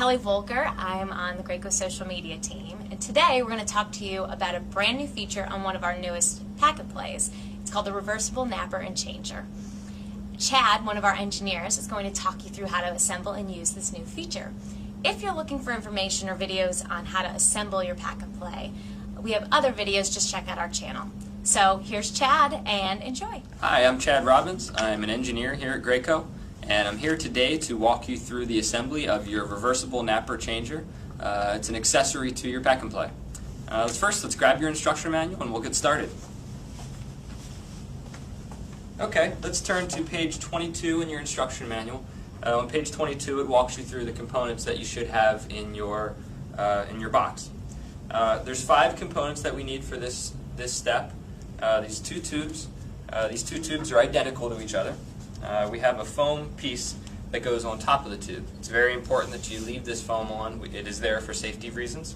Kelly Volker. I'm on the Graco social media team, and today we're going to talk to you about a brand new feature on one of our newest packet plays. It's called the Reversible Napper and Changer. Chad, one of our engineers, is going to talk you through how to assemble and use this new feature. If you're looking for information or videos on how to assemble your packet play, we have other videos, just check out our channel. So here's Chad, and enjoy. Hi, I'm Chad Robbins. I'm an engineer here at Graco, and I'm here today to walk you through the assembly of your reversible napper changer. It's an accessory to your pack and play. Let's grab your instruction manual and we'll get started. Okay, let's turn to page 22 in your instruction manual. On page 22, it walks you through the components that you should have in your box. There's 5 components that we need for this step. These two tubes are identical to each other. We have a foam piece that goes on top of the tube. It's very important that you leave this foam on. It is there for safety reasons.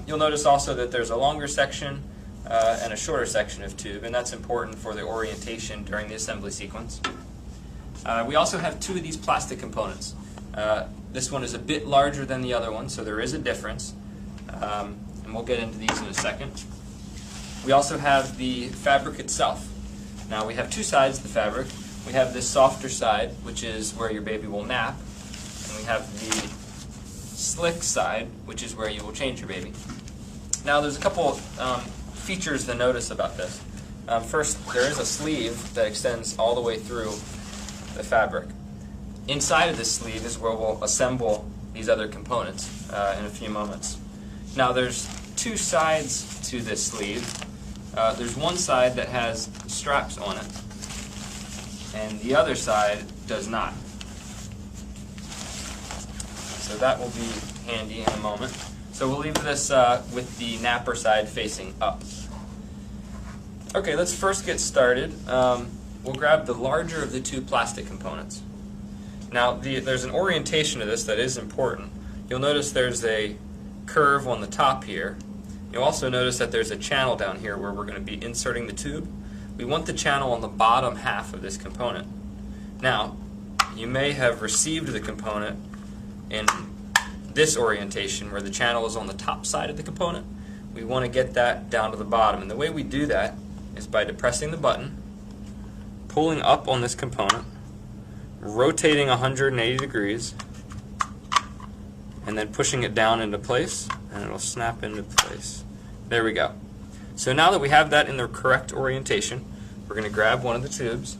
You'll notice also that there's a longer section and a shorter section of tube, and that's important for the orientation during the assembly sequence. We also have 2 of these plastic components. This one is a bit larger than the other one, so there is a difference, and we'll get into these in a second. We also have the fabric itself. Now we have 2 sides of the fabric. We have this softer side, which is where your baby will nap, and we have the slick side, which is where you will change your baby. Now there's a couple features to notice about this. First, there is a sleeve that extends all the way through the fabric. Inside of this sleeve is where we'll assemble these other components in a few moments. Now there's 2 sides to this sleeve. There's one side that has straps on it, and the other side does not. So that will be handy in a moment. So we'll leave this with the napper side facing up. Okay, let's first get started. We'll grab the larger of the 2 plastic components. Now there's an orientation to this that is important. You'll notice there's a curve on the top here. You'll also notice that there's a channel down here where we're going to be inserting the tube. We want the channel on the bottom half of this component. Now, you may have received the component in this orientation where the channel is on the top side of the component. We want to get that down to the bottom, and the way we do that is by depressing the button, pulling up on this component, rotating 180 degrees, and then pushing it down into place, and it'll snap into place. There we go. So now that we have that in the correct orientation, we're going to grab one of the tubes.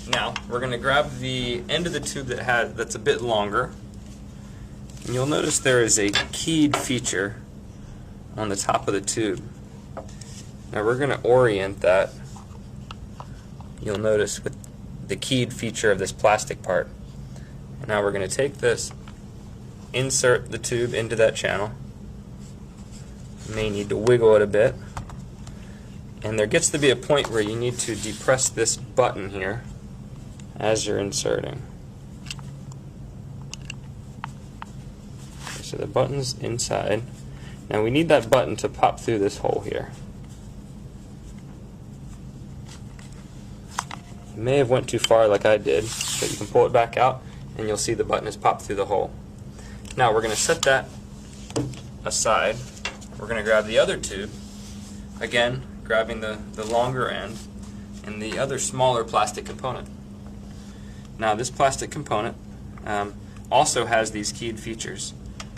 Now we're going to grab the end of the tube that's a bit longer, and you'll notice there is a keyed feature on the top of the tube. Now we're going to orient that, you'll notice, with the keyed feature of this plastic part. And now we're going to take this, insert the tube into that channel. You may need to wiggle it a bit, and there gets to be a point where you need to depress this button here as you're inserting. Okay, so the button's inside. Now we need that button to pop through this hole here. You may have went too far like I did, but you can pull it back out and you'll see the button has popped through the hole. Now we're going to set that aside. We're going to grab the other tube, again grabbing the longer end and the other smaller plastic component. Now this plastic component also has these keyed features,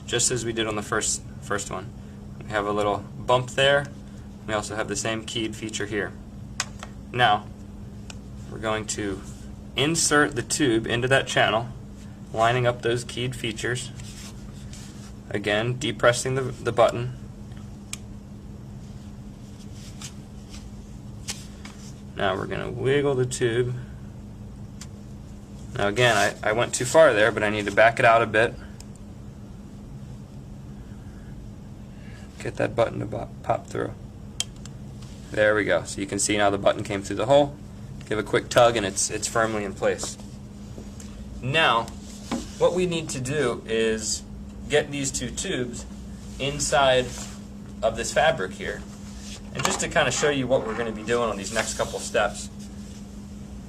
just as we did on the first one. We have a little bump there. We also have the same keyed feature here. Now we're going to insert the tube into that channel, lining up those keyed features. Again, depressing the button. Now we're going to wiggle the tube. Now again, I went too far there, but I need to back it out a bit. Get that button to pop through. There we go. So you can see now the button came through the hole. Give a quick tug and it's firmly in place. Now, what we need to do is get these 2 tubes inside of this fabric here. And just to kind of show you what we're going to be doing on these next couple steps,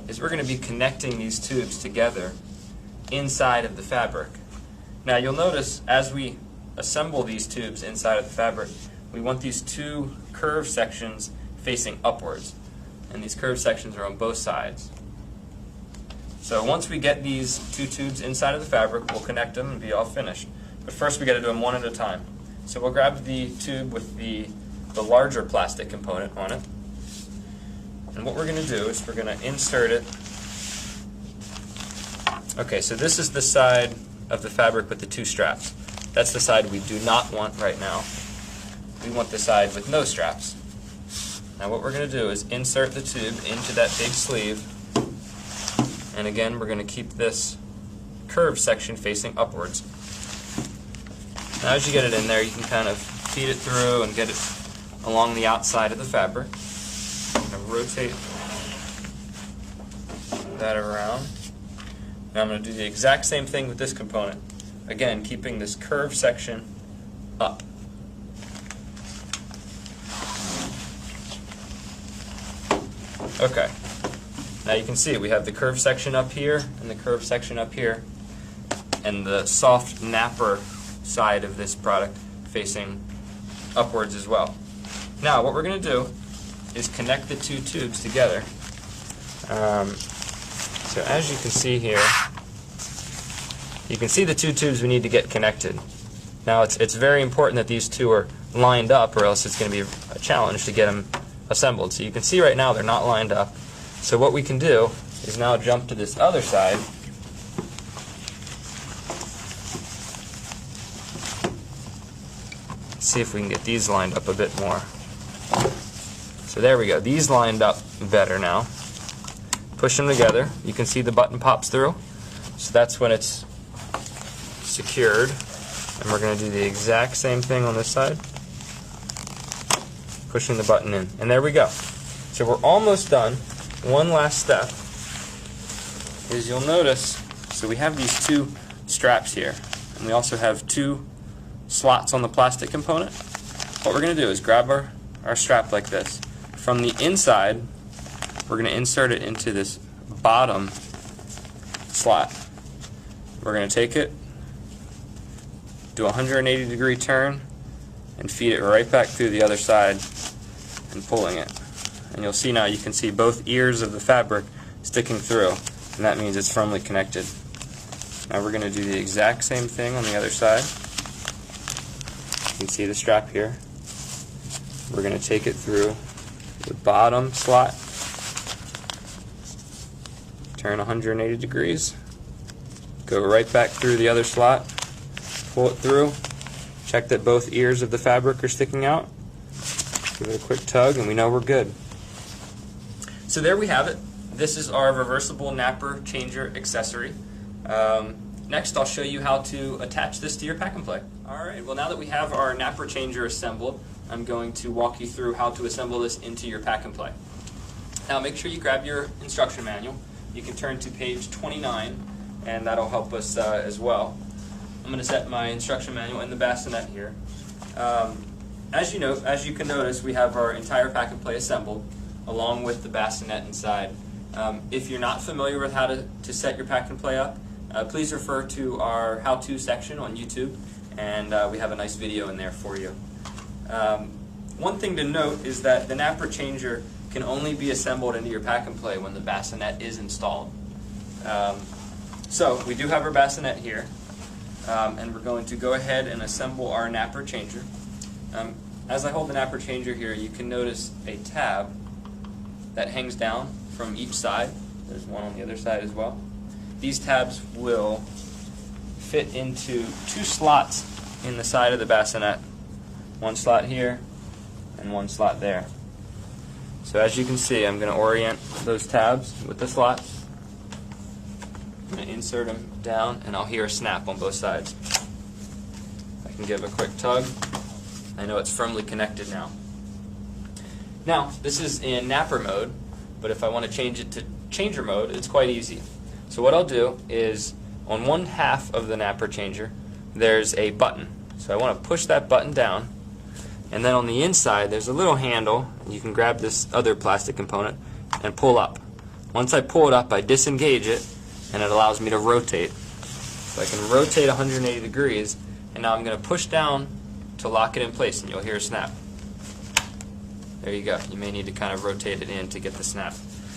is we're going to be connecting these tubes together inside of the fabric. Now you'll notice as we assemble these tubes inside of the fabric, we want these two curved sections facing upwards, and these curved sections are on both sides. So once we get these two tubes inside of the fabric, we'll connect them and be all finished. But first we got to do them one at a time. So we'll grab the tube with the larger plastic component on it, and what we're going to do is we're going to insert it. Okay, so this is the side of the fabric with the two straps. That's the side we do not want right now. We want the side with no straps. Now what we're going to do is insert the tube into that big sleeve, and again we're going to keep this curved section facing upwards. Now as you get it in there, you can kind of feed it through and get it along the outside of the fabric. I'm going to rotate that around. Now I'm going to do the exact same thing with this component. Again, keeping this curved section up. Okay. Now you can see we have the curved section up here and the curved section up here, and the soft napper side of this product facing upwards as well. Now what we're going to do is connect the two tubes together. So as you can see here, you can see the two tubes we need to get connected. Now it's very important that these two are lined up, or else it's going to be a challenge to get them assembled. So you can see right now they're not lined up. So what we can do is now jump to this other side. See if we can get these lined up a bit more. So there we go. These lined up better now. Push them together. You can see the button pops through. So that's when it's secured. And we're going to do the exact same thing on this side. Pushing the button in. And there we go. So we're almost done. One last step is you'll notice, so we have these two straps here, and we also have two slots on the plastic component. What we're going to do is grab our strap like this. From the inside, we're going to insert it into this bottom slot. We're going to take it, do a 180-degree turn, and feed it right back through the other side and pulling it. And you'll see now, you can see both ears of the fabric sticking through, and that means it's firmly connected. Now we're going to do the exact same thing on the other side. You can see the strap here. We're going to take it through the bottom slot, turn 180 degrees, go right back through the other slot, pull it through, check that both ears of the fabric are sticking out, give it a quick tug, and we know we're good. So there we have it. This is our reversible napper changer accessory. Next I'll show you how to attach this to your pack and play. Alright, well now that we have our napper changer assembled, I'm going to walk you through how to assemble this into your pack and play. Now make sure you grab your instruction manual. You can turn to page 29, and that'll help us as well. I'm going to set my instruction manual in the bassinet here. As you can notice, we have our entire pack and play assembled, along with the bassinet inside. If you're not familiar with how to set your pack and play up, please refer to our how-to section on YouTube, and we have a nice video in there for you. One thing to note is that the napper changer can only be assembled into your pack and play when the bassinet is installed. So we do have our bassinet here, and we're going to go ahead and assemble our napper changer. As I hold the napper changer here, you can notice a tab that hangs down from each side. There's one on the other side as well. These tabs will fit into two slots in the side of the bassinet. One slot here and one slot there. So as you can see, I'm going to orient those tabs with the slots. I'm going to insert them down, and I'll hear a snap on both sides. I can give a quick tug. I know it's firmly connected now. Now, this is in napper mode, but if I want to change it to changer mode, it's quite easy. So what I'll do is, on one half of the napper changer, there's a button. So I want to push that button down, and then on the inside there's a little handle, and you can grab this other plastic component and pull up. Once I pull it up, I disengage it, and it allows me to rotate. So I can rotate 180 degrees, and now I'm going to push down to lock it in place, and you'll hear a snap. There you go. You may need to kind of rotate it in to get the snap.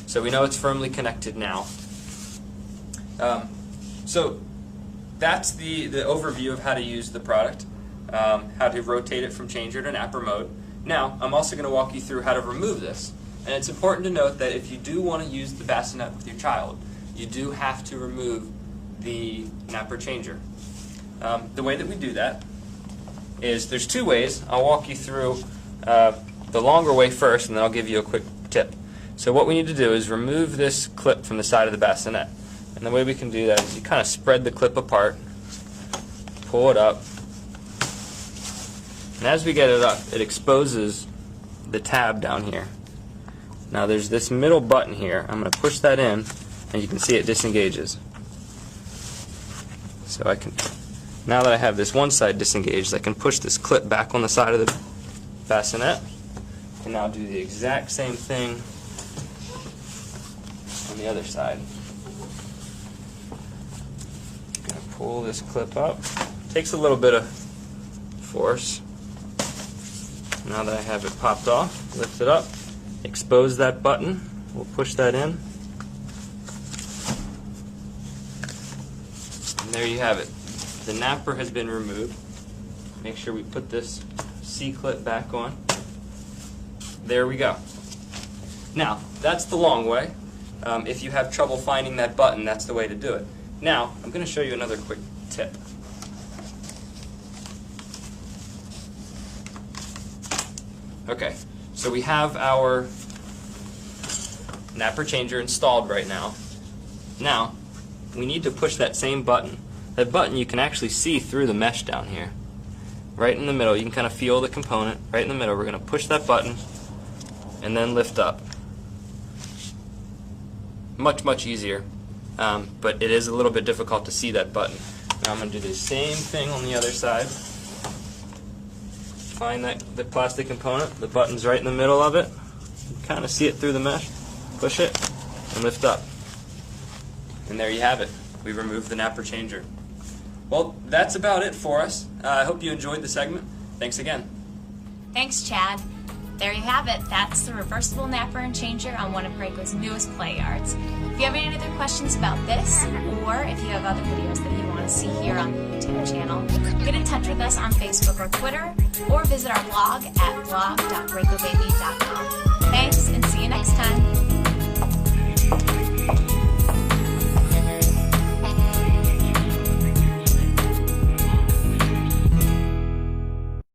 So we know it's firmly connected now. So that's the overview of how to use the product, how to rotate it from changer to napper mode. Now, I'm also going to walk you through how to remove this. And it's important to note that if you do want to use the bassinet with your child, you do have to remove the napper changer. The way that we do that is there's two ways. I'll walk you through the longer way first, and then I'll give you a quick tip. So what we need to do is remove this clip from the side of the bassinet. And the way we can do that is you kind of spread the clip apart, pull it up, and as we get it up, it exposes the tab down here. Now there's this middle button here. I'm going to push that in, and you can see it disengages. So I can, now that I have this one side disengaged, I can push this clip back on the side of the bassinet, and now do the exact same thing on the other side. I'm going to pull this clip up. Takes a little bit of force. Now that I have it popped off, lift it up, expose that button. We'll push that in. And there you have it. The napper has been removed. Make sure we put this C-clip back on. There we go. Now, that's the long way. If you have trouble finding that button, that's the way to do it. Now, I'm going to show you another quick tip. Okay, so we have our napper changer installed right now. Now, we need to push that same button. That button you can actually see through the mesh down here. Right in the middle, you can kind of feel the component. Right in the middle, we're going to push that button and then lift up. Much easier, but it is a little bit difficult to see that button. Now I'm going to do the same thing on the other side. Find the plastic component, the button's right in the middle of it. You can kind of see it through the mesh. Push it and lift up. And there you have it. We removed the napper changer. Well, that's about it for us. I hope you enjoyed the segment. Thanks again. Thanks, Chad. There you have it. That's the reversible napper and changer on one of Graco's newest Playards. If you have any other questions about this, or if you have other videos that you want to see here on the YouTube channel, get in touch with us on Facebook or Twitter, or visit our blog at blog.gracobaby.com.